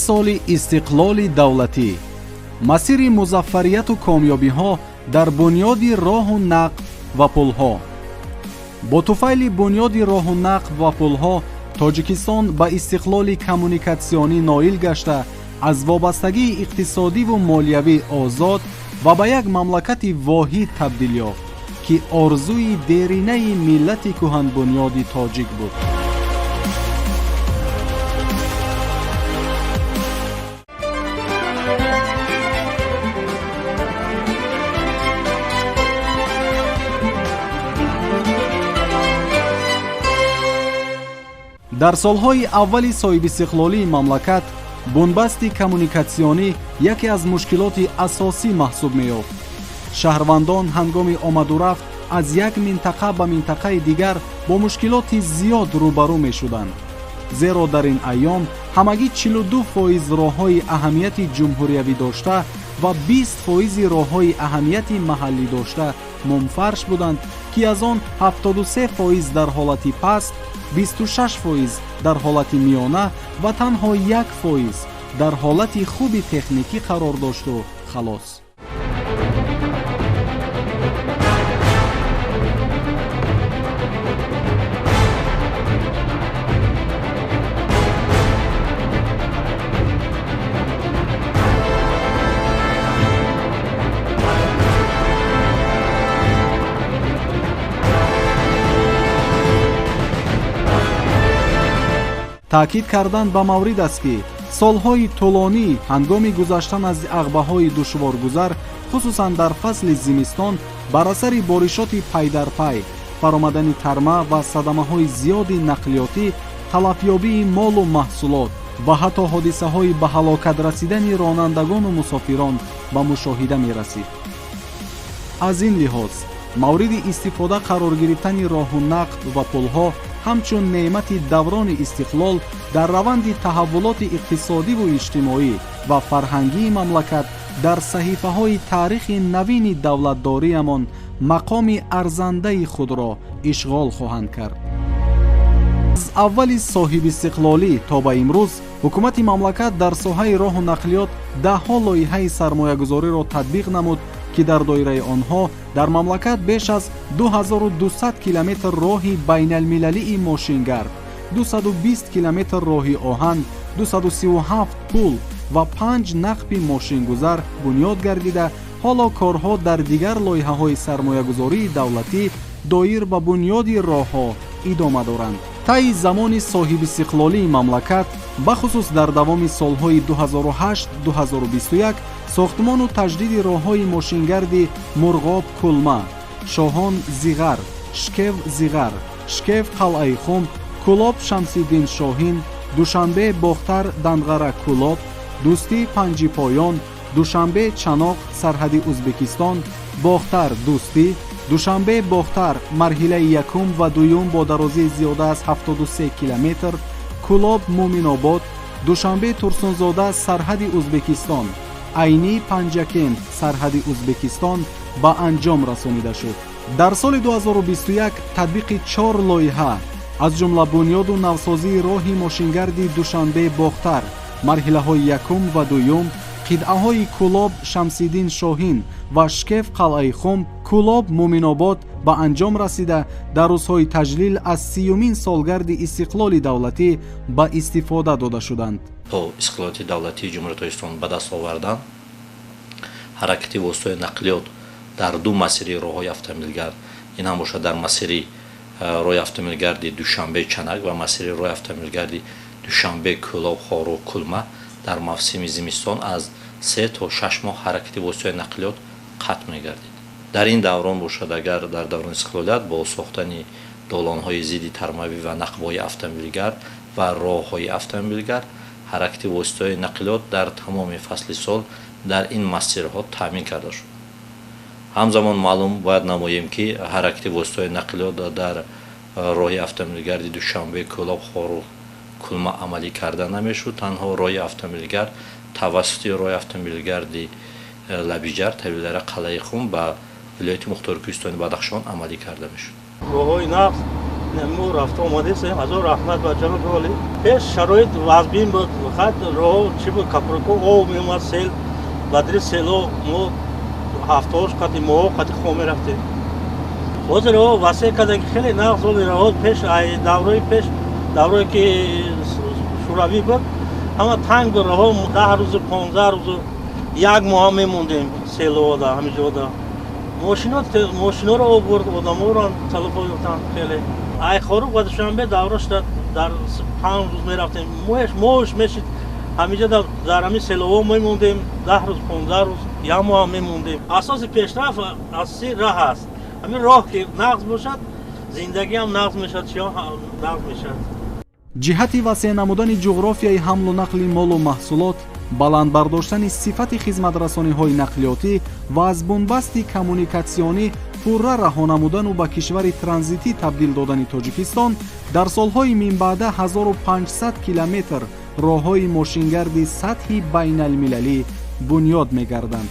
سال استقلال دولتی، مسیر مظفریت و کامیابی ها در بنیاد راه و نقل و پل ها. با طفیل بنیاد راه و نقل و پل ها، تاجیکستان به استقلال کمونیکاسیونی نائل گشته از وابستگی اقتصادی و مالیوی آزاد و به یک مملکت واحد تبدیل یافت که آرزوی دیرینه ملت کهن بنیاد تاجیک بود. در سالهای اولی صاحب استقلالی مملکت، بنبست کمونیکاسیونی یکی از مشکلات اساسی محسوب می‌یافت. شهروندان هنگام آمد و رفت از یک منطقه به منطقه دیگر با مشکلات زیاد روبرو می‌شدند. زیرا در این ایام همگی 42% راه‌های اهمیت جمهوریوی داشته و 20% راه‌های اهمیت محلی داشته منفرش بودند که از آن 73% در حالت پست، 26% در حالت میانه و تنها 1% در حالت خوب تکنیکی قرار داشت و خلاص. تأکید کردن به مورد است که سالهای طولانی هنگام گذشتن از عقبه‌های دشوارگذر، خصوصا در فصل زمستان، بر اثر بارشات پی در پی، فرآمدن ترمه و صدمه‌های زیاد نقلیاتی، تلفیابی مال و محصولات و حتی حادثه‌های به هلاکت رسیدن رانندگان و مسافران به مشاهده می‌رسید. از این لحاظ مورد استفاده قرار گرفتن راه و نقل و پل‌ها همچون نعمت دوران استقلال در روند تحولات اقتصادی و اجتماعی و فرهنگی مملکت در صحیفه‌های تاریخ نوین دولتداریمان مقام ارزنده خود را اشغال خواهند کرد. از اول صاحب استقلالی تا به امروز حکومت مملکت در ساحه راه و نقلیات ده‌ها لایحه سرمایه‌گذاری را تطبیق نمود که در دایره آنها در مملکت بیش از 2200 کیلومتر راه بین المللی ماشینگرد، 220 کیلومتر راه آهن، 237 پل و 5 نقب ماشینگذار بنیاد گردیده، حالا کارها در دیگر لایحه‌های سرمایه‌گذاری دولتی دایر به بنیاد راه‌ها ادامه دارند. طی زمان صاحب استقلالی مملکت، بخصوص در دوام سالهای 2008-2021، ساختمان و تجدید راه‌های ماشینگرد مرغاب کلمه، شاهان زیغر، شکیف زیغر، شکیف قلعه خم، کلاب شمسیدین شاهین، دوشنبه باختر دندغره کلاب، دوستی پنجی پایان، دوشنبه چناق سرحد ازبکستان، باختر دوستی، دوشنبه باختر مرحله یکم و دوم با درازی زیاده از 73 کیلومتر، کلاب مومن آباد، دوشنبه ترسونزاده سرحد ازبکستان، عینی پنجکن سرحد ازبکستان به انجام رسانیده شد. در سال 2021 تطبیق 4 لایحه از جمله بنیاد و نوسازی راه ماشینگرد دوشنبه باختر مرحله های یکم و دوم، قطعه های کلاب شمسیدین شاهین و شکیف قلعه خم، کلاب مومن آباد به انجام رسیده در روزهای تجلیل از 30مین سالگرد استقلال دولتی به استفاده داده شدند. با استقلال دولتی جمهوری اسلامی به دست آوردن، حرکت وسایل نقلیات در دو مسیر راه‌های автомобилگرد، این هم باشد در مسیر راه автомобилگرد دوشنبه چنگ و مسیر راه автомобилگرد دوشنبه کلاب خارو کلمه در موسم زمستان از 3 تا 6 ماه حرکت وسایل نقلیات قطع می‌گردید. در این دوران باشد اگر در دوران استقلالیت با ساختن دالان‌های ضد ترموی و نقب‌های автомобилگرد و راه‌های автомобилگرد، حرکت وسایل نقلیات در تمام فصل سال در این مسیرها تامین کرده شد. همزمان معلوم باید نماییم که حرکت وسایل نقلیات در راه автомобилگرد دوشنبه کلاب خارو کلمه عملی کرده نمیشد. تنها راه автомобилگرد توسط راه автомобилگرد لبیجر تبدیل قلعه خم به ولایت مختار کوهستانی بدخشان عملی کرده میشد. راه‌های نقل نمو رفت آماده سه هزار رحمت و جناب عالی پیش شرایط وضعی بود خط راه چی بود کپرکو او میومد سیل بدر سیلو مو هفتهاش قطعی مو قطعی خومه رفته باز راه واسه کردن که خیلی نقص بود راه پیش دوره دوره که شوروی بود همه تنگ بود راه 10 روز 15 روز یک ماه میموندیم سیلو دا همینجا دا ماشینا رو آورد آدما رو تلفن گفتن خیلی ای خورو و دوشنبه دورش در 5 روز میرفتیم موش میشید همینجا در همین سیلو میموندیم 10 روز 15 روز یا ماه میموندیم اساس پیشرفت اساسی راه است همین راه که نقض باشد زندگی هم نقض میشد چیا نقض میشد ҷиҳати васеъ намудани ҷуғрофияи ҳамлу нақли молу маҳсулот, баландбардоштани сифати хизматрасониҳои нақлиётӣ ва аз бунбасти коммуникатсионӣ пурра раҳо намудану ба кишвари транзитӣ табдил додани Тоҷикистон дар солҳои минбаъда 1500 километр роҳҳои мошингарди сатҳи байналмилалӣ бунёд мегарданд.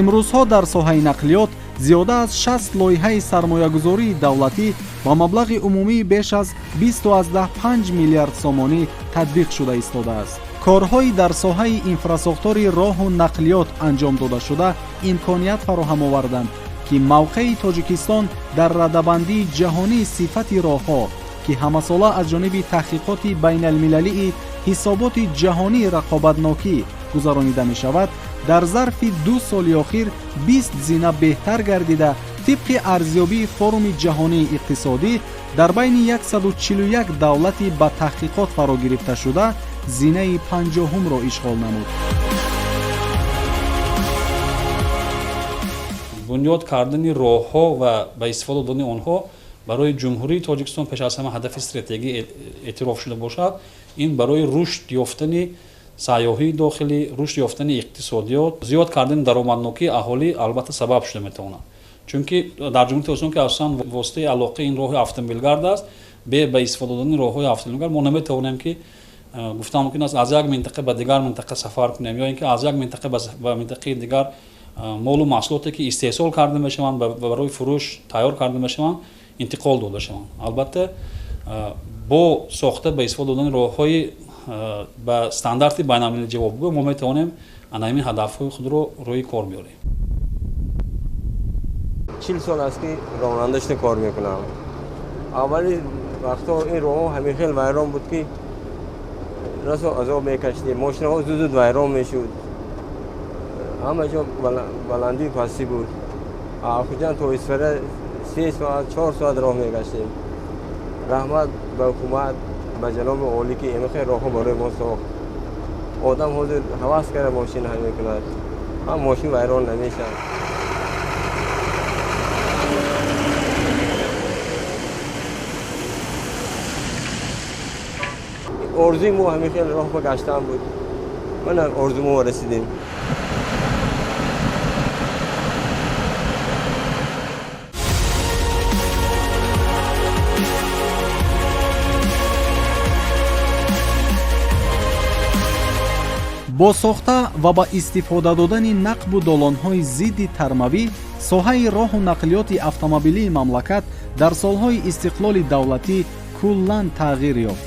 имрӯзҳо дар соҳаи нақлиёт зиёда аз 60 лоиҳаи сармоягузории давлатӣ ба маблағи умумии беш аз 2.5 миллиард сомонӣ татбиқ шуда истодааст. корҳои дар соҳаи инфрасохтори роҳу нақлиёт анҷом додашуда имконият фароҳам оварданд, ки мавқеи Тоҷикистон дар радабандии ҷаҳонии сифати роҳҳо, ки ҳамасола аз ҷониби таҳқиқоти байналмилалии ҳисоботи ҷаҳонии рақобатнокӣ гузаронида мешавад, дар зарфи 2 соли охир 20 зина беҳтар гардида, тибқи арзёбии форуми ҷаҳонии иқтисодӣ дар байни 141 давлати ба таҳқиқот фаро гирифта шуда зинаи 50-ро ишғол намуд. бунёд кардани роҳҳо ва ба истифода додани онҳо барои ҷумҳурии Тоҷикистон пеш аз ҳама ҳадафи стратегӣ эътироф шуда бошад. ин барои рушд ёфтани сайёҳии дохилӣ, рушд ёфтани иқтисодиёт, зиёд кардани даромаднокии аҳолӣ албатта сабаб шуда метавонад. чунки дар ҷумҳурии Тоҷикистон ки асосан воситаи алоқаи ин роҳи автомобилгард аст, бе ба истифода додани роҳҳои автомобилгард мо наметавонем ки гуфтам мумкин аст аз як минтақа ба дигар минтақа сафар кунем ё ин ки аз як минтақа ба минтақаи дигар молу маҳсулоте ки истеҳсол карда мешаванд барои фурӯш тайёр карда мешаванд интиқол дода шаванд. албатта бо сохта ба истифода додани роҳҳои ба стандарти байналмилалӣ ҷавобгӯ мо метавонем ана ҳамин ҳадафҳои худро рӯи кор биёрем. 40 سال است که رانندگی کار میکنم. اولی وقتا این راه همین خیلی ویران بود که رسو عذاب میکشیدیم. ماشین‌ها زود ویران میشد. همه جا بلندی پستی بود. آخرین تا اسفره 3 ساعت 4 ساعت راه میگشتیم. رحمت به حکومت به جناب عالی که این خیلی راه برای ما ساخت. آدم حاضر حواس کرده ماشین همین کند. هم ماشین ویران نمیشه. ارزوی ما همیشه راه به گشتن بود. من ارزوی ما رسیدیم. бо сохта ва ба истифода додани нақбу долонҳои зидди тармавӣ соҳаи роҳу нақлиёти автомобилии мамлакат дар солҳои истиқлоли давлатӣ куллан тағйир ёфт.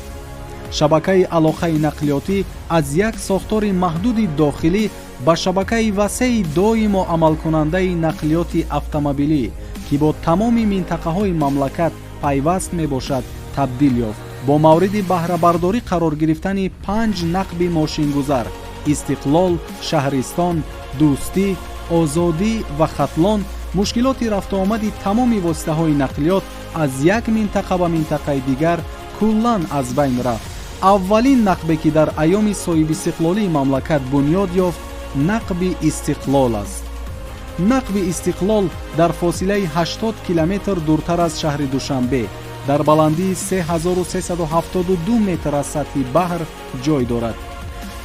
шабакаи алоқаи нақлиётӣ аз як сохтори маҳдуди дохилӣ ба шабакаи васеъи доимо амалкунандаи нақлиёти автомобилӣ, ки бо тамоми минтақаҳои мамлакат пайваст мебошад, табдил ёфт. бо мавриди баҳрабардорӣ қарор гирифтани 5 нақби мошингузар истиқлол, шаҳристон, дӯстӣ, озодӣ ва хатлон мушкилоти рафтуомади тамоми воситаҳои нақлиёт аз як минтақа ба минтақаи дигар куллан аз байн рафт. аввалин нақбе ки дар айёми соҳибистиқлолии мамлакат бунёд ёфт нақби истиқлол аст. нақби истиқлол дар фосилаи 80 километр дуртар аз шаҳри Душанбе дар баландии 3372 метр аз сатҳи баҳр ҷой дорад.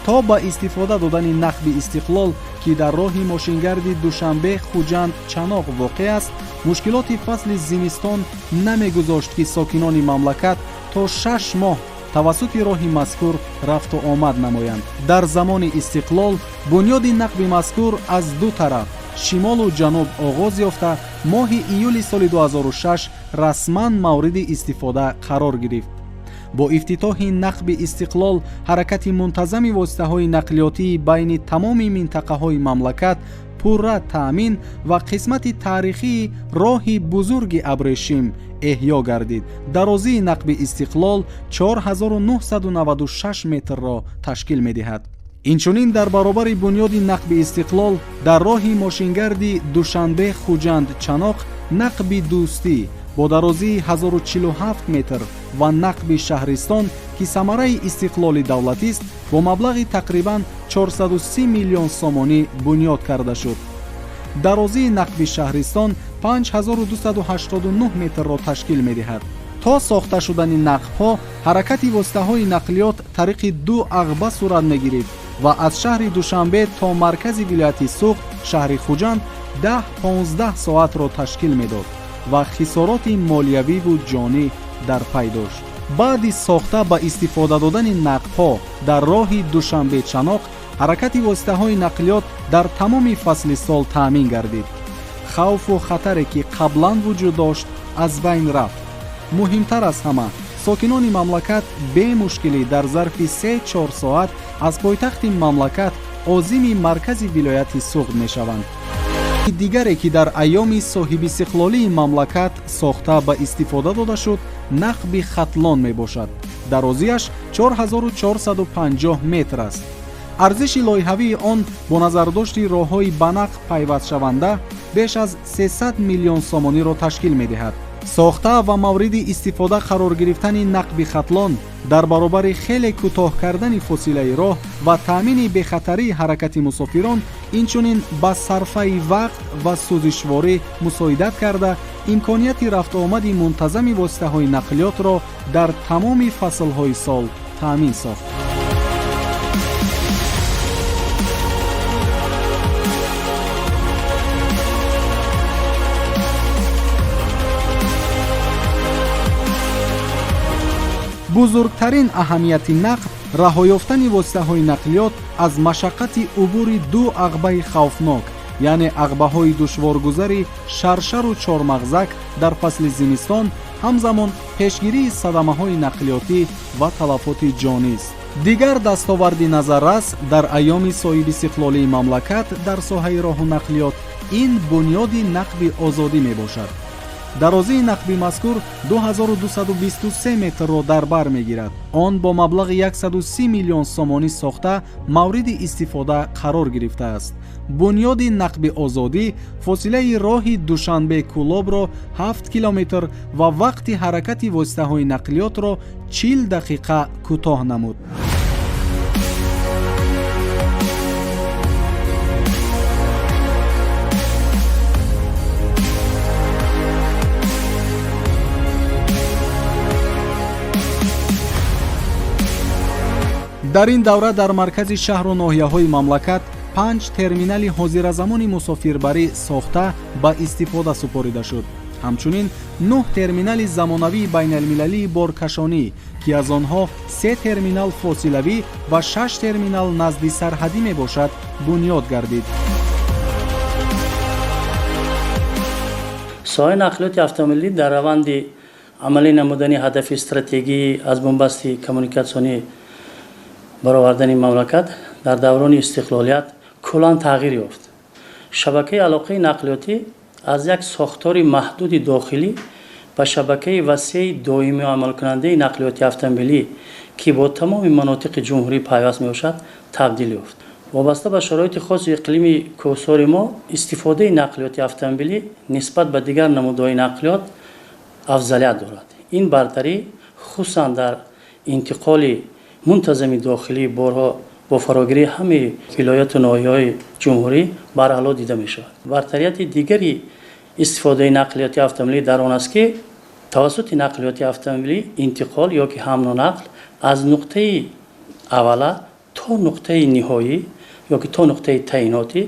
то ба истифода додани нақби истиқлол ки дар роҳи мошингарди Душанбе Хуҷанд Чаноқ воқеъ аст, мушкилоти фасли зимистон намегузошт ки сокинони мамлакат то 6 моҳ тавассути роҳи мазкур рафту омад намоянд. дар замони истиқлол бунёди нақби мазкур аз ду тараф шимолу ҷануб оғоз ёфта моҳи июли соли 2006 расман мавриди истифода қарор гирифт. бо ифтитоҳи нақби истиқлол ҳаракати мунтазами воситаҳои нақлиётии байни тамоми минтақаҳои мамлакат пурра таъмин ва қисмати таърихии роҳи бузурги абрешим эҳьё гардид. дарозии нақби истиқлол 4996 метрро ташкил медиҳад. инчунин дар баробари бунёди нақби истиқлол дар роҳи мошингарди душанбе хуҷанд чаноқ нақби дӯстӣ бо дарозии 1047 метр ва нақби шаҳристон ки самараи истиқлоли давлатист бо маблағи тақрибан 430 миллион сомонӣ бунёд карда шуд. дарозии нақби шаҳристон 5289 метрро ташкил медиҳад. то сохта шудани нақбҳо ҳаракати воситаҳои нақлиёт тариқи ду ағба сурат мегирифт ва аз шаҳри душанбе то маркази вилояти суғд шаҳри хуҷанд 10-15 соатро ташкил медод ва хисороти молиявиву ҷонӣ дар пай дошт. баъди сохта ба истифода додани нақбҳо дар роҳи душанбе чаноқ ҳаракати воситаҳои нақлиёт дар тамоми фасли сол таъмин гардид. хавфу хатаре ки қаблан вуҷуд дошт аз байн рафт. муҳимтар аз ҳама сокинони мамлакат бемушкилӣ дар зарфи 3-4 соат аз пойтахти мамлакат озими маркази вилояти суғд мешаванд. дигаре ки дар айёми соҳибистиқлолии мамлакат сохта ба истифода дода шуд нақби хатлон мебошад. дарозиаш 4450 метр аст. арзиши лоиҳавии он бо назардошти роҳҳои ба нақб пайвастшаванда беш аз 300 миллион сомониро ташкил медиҳад. сохта ва мавриди истифода қарор гирифтани нақби хатлон дар баробари хеле кӯтоҳ кардани фосилаи роҳ ва таъмини бехатарии ҳаракати мусофирон инчунин ба сарфаи вақт ва сӯзишворӣ мусоидат карда имконияти рафтуомади мунтазами воситаҳои нақлиётро дар тамоми фаслҳои сол таъмин сохт. бузургтарин аҳамияти нақб раҳоёфтани воситаҳои нақлиёт аз машаққати убури ду ағбаи хавфнок, яъне ағбаҳои душворгузари шаршару чормағзак дар фасли зимистон, ҳамзамон пешгирии садамаҳои нақлиётӣ ва талафоти ҷонист. дигар дастоварди назаррас дар айёми соҳибистиқлолии мамлакат дар соҳаи роҳу нақлиёт ин бунёди нақби озодӣ мебошад. дарозии нақби мазкур 2223 метрро дар бар мегирад. он бо маблағи 130 миллион сомонӣ сохта мавриди истифода қарор гирифтааст. бунёди нақби озодӣ фосилаи роҳи душанбе кӯлобро 7 километр ва вақти ҳаракати воситаҳои нақлиётро 40 дақиқа кӯтоҳ намуд. дар ин давра дар маркази шаҳру ноҳияҳои мамлакат 5 терминали ҳозиразамони мусофирбарӣ сохта ба истифода супорида шуд. ҳамчунин 9 терминали замонавии байналмилалии боркашонӣ ки аз онҳо 3 терминал фосилавӣ ва 6 терминал назди сарҳадӣ мебошад бунёд гардид. соҳаи нақлиёти автомобилӣ дар раванди амалӣ намудани ҳадафи стратегии аз бомбасти коммуникатсионӣ баровардани мамлакат дар даврони истиқлолият куллан тағйир ёфт. шабакаи алоқаи нақлиётӣ аз як сохтори маҳдуди дохилӣ ба шабакаи васеъи доимӣ амалкунандаи нақлиёти автомобилӣ ки бо тамоми манотиқи ҷумҳурӣ пайваст мебошад табдил ёфт. вобаста ба шароити хоси иқлими кӯҳсори мо истифодаи нақлиёти автомобилӣ нисбат ба дигар намудҳои нақлиёт афзалият дорад. ин бартарӣ хусусан дар интиқоли мунтазами дохилии борҳо бо фарогирии ҳамаи вилояту ноҳияҳои ҷумҳурӣ баръало дида мешавад. бартарияти дигари истифодаи нақлиёти автомобилӣ дар он аст ки тавассути нақлиёти автомобилӣ интиқол ё ки ҳамлу нақл аз нуқтаи аввала то нуқтаи ниҳоӣ ё ки то нуқтаи таъинотӣ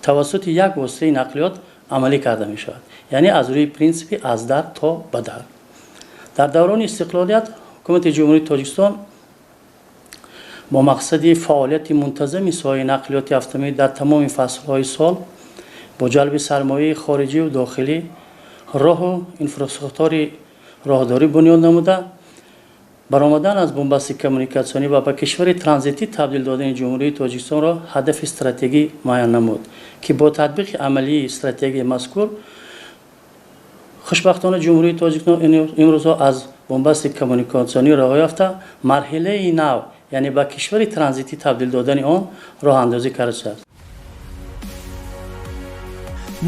тавассути як воситаи нақлиёт амалӣ карда мешавад, яъне аз рӯи принсипи аз дар то ба дар. дар даврони истиқлолият ҳукумати ҷумҳурии тоҷикистон бо мақсади фаъолияти мунтазами соҳаи нақлиёти автомобилӣ дар тамоми фаслҳои сол бо ҷалби сармояи хориҷиву дохилӣ роҳу инфраструктураи роҳдорӣ бунёд намуда баромадан аз бомбасти коммуникатсионӣ ва ба кишвари транзитӣ табдил додани ҷумҳурии тоҷикистонро ҳадафи стратегӣ муайян намуд ки бо татбиқи амалии стратегияи мазкур хушбахтона ҷумҳурии тоҷикистон имрӯзҳо аз бомбасти коммуникатсионӣ раҳо яфта марҳилаи нав яъне ба кишвари транзитӣ табдил додани он роҳандозӣ карда шудааст.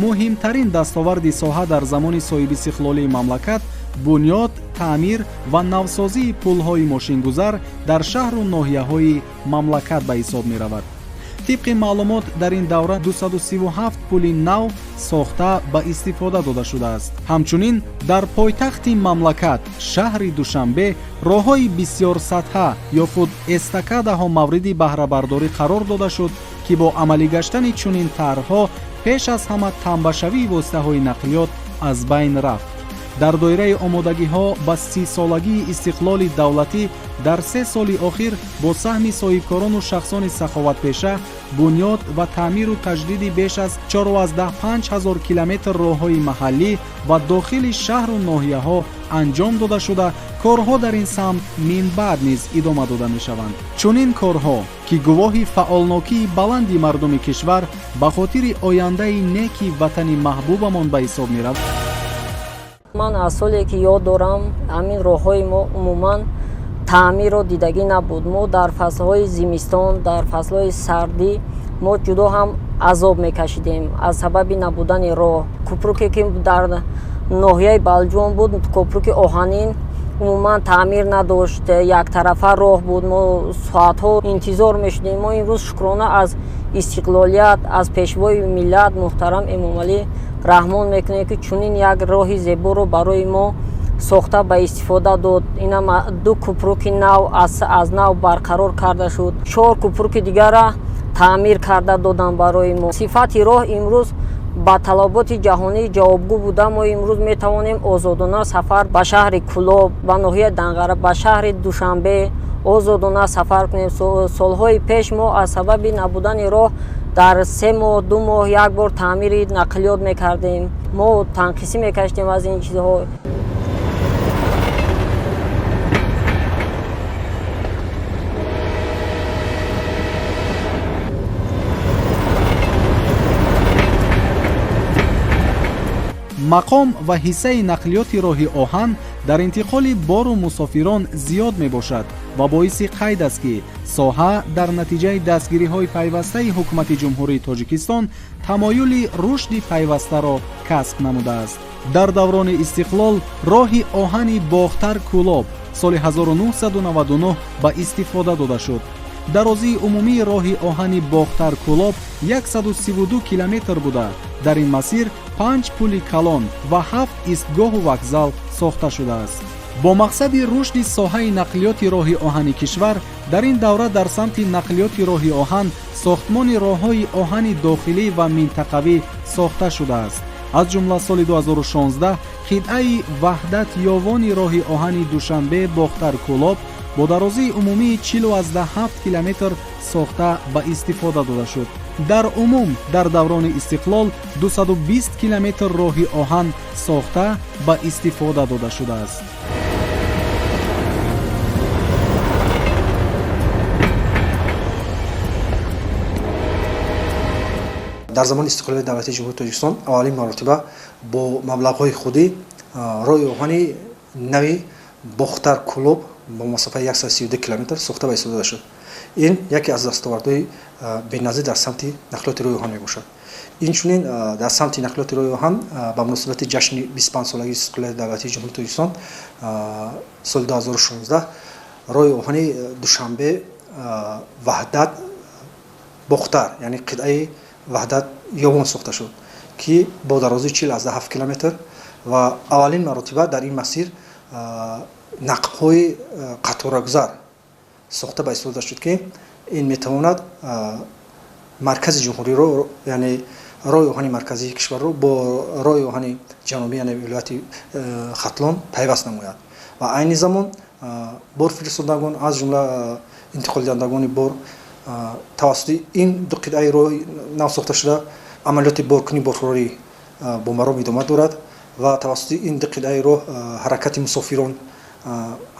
муҳимтарин дастоварди соҳа дар замони соҳибистиқлолии мамлакат бунёд, таъмир ва навсозии пулҳои мошингузар дар шаҳру ноҳияҳои мамлакат ба ҳисоб меравад. тибқи маълумот дар ин давра 237 пули нав сохта ба истифода дода шудааст. ҳамчунин дар пойтахти мамлакат шаҳри душанбе роҳҳои бисёрсатҳа ё фуд эстакадаҳо мавриди баҳрабардорӣ қарор дода шуд ки бо амалӣ гаштани чунин тарҳҳо пеш аз ҳама тамбашавии воситаҳои нақлиёт аз байн рафт. дар доираи омодагиҳо ба 30-солагии истиқлоли давлатӣ дар 3 соли охир бо саҳми соҳибкорону шахсони саховатпеша бунёд ва таъмиру таҷдиди беш аз 14-5 ҳазор километр роҳҳои маҳаллӣ ва дохили шаҳру ноҳияҳо анҷом дода шуда корҳо дар ин самт минбаъд низ идома дода мешаванд. чунин корҳо ки гувоҳи фаъолнокии баланди мардуми кишвар ба хотири ояндаи неки ватани маҳбубамон ба ҳисоб меравад. ман аз соле ки ёд дорам ҳамин роҳҳои мо умуман таъмирро дидагӣ набуд. мо дар фаслҳои зимистон, дар фаслҳои сардӣ мо ҷудо ҳам азоб мекашидем аз сабаби набудани роҳ. кӯпруке ки дар ноҳияи балҷуон буд, кӯпруки оҳанин умуман таъмир надошт, яктарафа роҳ буд, мо соатҳо интизор мешудем. мо имрӯз шукрона аз истиқлолият, аз пешвои миллат муҳтарам эмомалӣ раҳмон мекунем ки чунин як роҳи зеборо барои мо сохта ба истифода дод. инам 2 кӯпруки нав аз нав барқарор карда шуд, 4 кӯпруки дигара таъмир карда доданд барои мо. сифати роҳ имрӯз ба талаботи ҷаҳонӣ ҷавобгӯ буда мо имрӯз метавонем озодона сафар ба шаҳри Кӯлоб, ба ноҳияи Данғара, ба шаҳри Душанбе озодона сафар кунем. солҳои пеш мо аз сабаби набудани роҳ дар 3 моҳ 2 моҳ як бор таъмири нақлиёт мекардем. мо танқисӣ мекашидем аз ин чизҳо. мақом ва ҳиссаи нақлиёти роҳи оҳан дар интиқоли бору мусофирон зиёд мебошад ва боиси қайд аст ки соҳа дар натиҷаи дастгириҳои пайвастаи ҳукумати ҷумҳурии тоҷикистон тамоюли рушди пайвастаро касб намудааст. дар даврони истиқлол роҳи оҳани бохтар-кӯлоб соли 1999 ба истифода дода шуд. дарозии умумии роҳи оҳани бохтар-кӯлоб 132 километр буда дар ин масир 5 пули калон ва 7 истгоҳу вокзал сохта шудааст. бо мақсади рушди соҳаи нақлиёти роҳи оҳани кишвар дар ин давра дар самти нақлиёти роҳи оҳан сохтмони роҳҳои оҳани дохилӣ ва минтақавӣ сохта шудааст. аз ҷумла соли 2016 қитъаи ваҳдат ёвони роҳи оҳани душанбе бохтар-кӯлоб бо дарозии умумии 47 километр сохта ба истифода дода шуд. дар умум дар даврони истиқлол 220 километр роҳи оҳан сохта ба истифода дода шудааст. дар замони истиқлолияти давлатии ҷумҳурии тоҷикистон аввалин маротиба бо маблағҳои худӣ роҳи оҳани нави бохтар-кӯлоб бо масофаи 132 километр сохта ба истифода дода шуд. ин яке аз дастовардҳои беназир дар самти нақлиёти роҳи оҳан мебошад. инчунин дар самти нақлиёти роҳи оҳан ба муносибати ҷашни 25-солагии истиқлолияти давлатии ҷумҳурии тоҷикистон соли 2016 роҳи оҳани душанбе ваҳдат бохтар яъне қитъаи ваҳдат ёвон сохта шуд ки бо дарозии 47 километр ва аввалин маротиба дар ин масир нақбҳои қаторагузар сохта ба истифода шуд ки ин метавонад маркази ҷумҳуриро яъне роҳи оҳани марказии кишварро бо роҳи оҳани ҷанубӣ яъне вилояти хатлон пайваст намояд ва айни замон бор фиристодагон аз ҷумла интиқолдиҳандагони бор тавассути ин ду қитъаи роҳи нав сохта шуда амалиёти боркунӣ борфурорӣ бо маром идома дорад و توسط این دو قطعه راه حرکت مسافران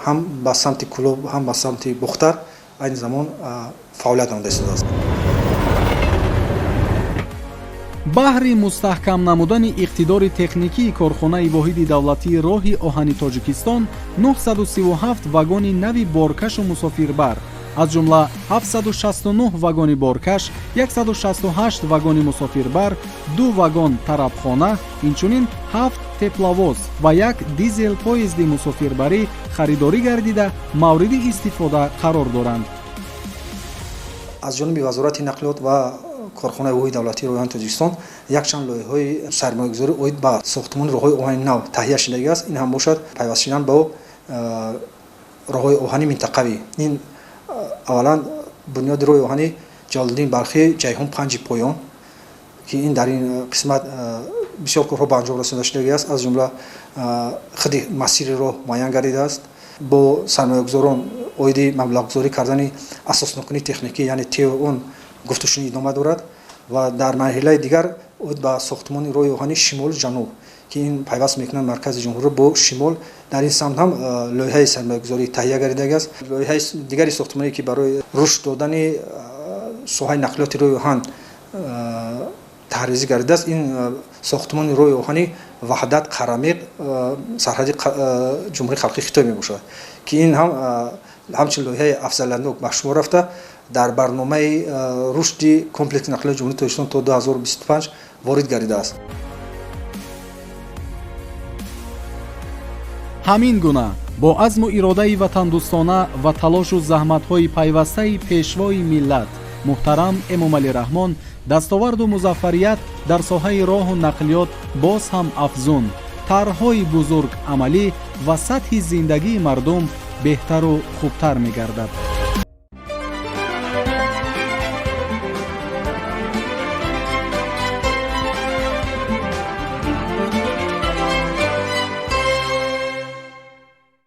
هم به سمت کلوب هم به سمت بختر این زمان فعالیت نموده است. баҳри мустаҳкам намудани иқтидори техникии корхонаи воҳиди давлатии роҳи оҳани тоҷикистон 937 вагони нави боркашу мусофирбар аз ҷумла 769 вагони боркаш, 168 вагони мусофирбар, 2 вагон тарабхона, инчунин 7 тепловоз ва 1 дизел поезди мусофирбарӣ харидорӣ гардида мавриди истифода қарор доранд. аз ҷониби вазорати нақлиёт ва корхонаи воҳиди давлатии роҳи оҳани тоҷикистон якчанд лоиҳаҳои сармоягузорӣ оид ба сохтмони роҳҳои оҳани нав таҳия шудагиаст. ин ҳам бошад пайваст шудан ба роҳҳои оҳани минтақавӣ. ин аввалан бунёди роҳи оҳани ҷалолиддин балхи ҷайҳун панҷи поён ки ин дар ин қисмат бисёр корҳо ба анҷом расонида шудагиаст. аз ҷумла худи масири роҳ муайян гардидааст. бо сармоягузорон оиди маблағгузорӣ кардани асоснокунии техникӣ яъне ТО гуфтушунӣ идома дорад ва дар марҳилаи дигар оид ба сохтмони роҳи оҳани шимолу ҷануб ки ин пайваст мекунад маркази ҷумҳурро бо шимол. дар ин самт ҳам лоиҳаи сармоягузорӣ таҳия гардидагиаст. лоиҳаи дигари сохтмоние ки барои рушд додани соҳаи нақлиёти роҳи оҳан таҳризӣ гардидааст. ин сохтмони роҳи оҳани ваҳдат қарамиқ сарҳади ҷумҳурии халқии Хитой мебошад ки ин ҳам ҳамчун лоиҳаи афзалиятнок ба шумор рафта дар барномаи рушди комплекси нақлиёти ҷумҳурии тоҷикистон то 2025 ворид гардидааст. ҳамин гуна бо азму иродаи ватандӯстона ва талошу заҳматҳои пайвастаи пешвои миллат муҳтарам Эмомалӣ Раҳмон дастоварду музаффарият дар соҳаи роҳу нақлиёт боз ҳам афзун, тарҳҳои бузург амалӣ ва сатҳи зиндагии мардум беҳтару хубтар мегардад.